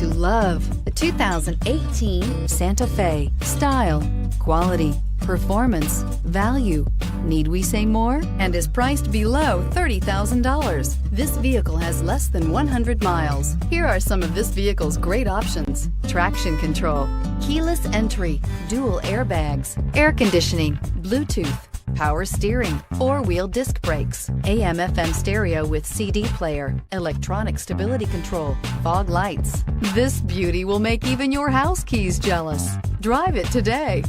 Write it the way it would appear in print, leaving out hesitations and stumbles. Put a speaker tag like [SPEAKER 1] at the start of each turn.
[SPEAKER 1] to love the 2018 Santa Fe. Style, quality, performance, value. Need we say more? And is priced below $30,000. This vehicle has less than 100 miles. Here are some of this vehicle's great options: traction control, keyless entry, dual airbags, air conditioning, Bluetooth, power steering, four-wheel disc brakes, AM/FM stereo with CD player, electronic stability control, fog lights. This beauty will make even your house keys jealous. Drive it today.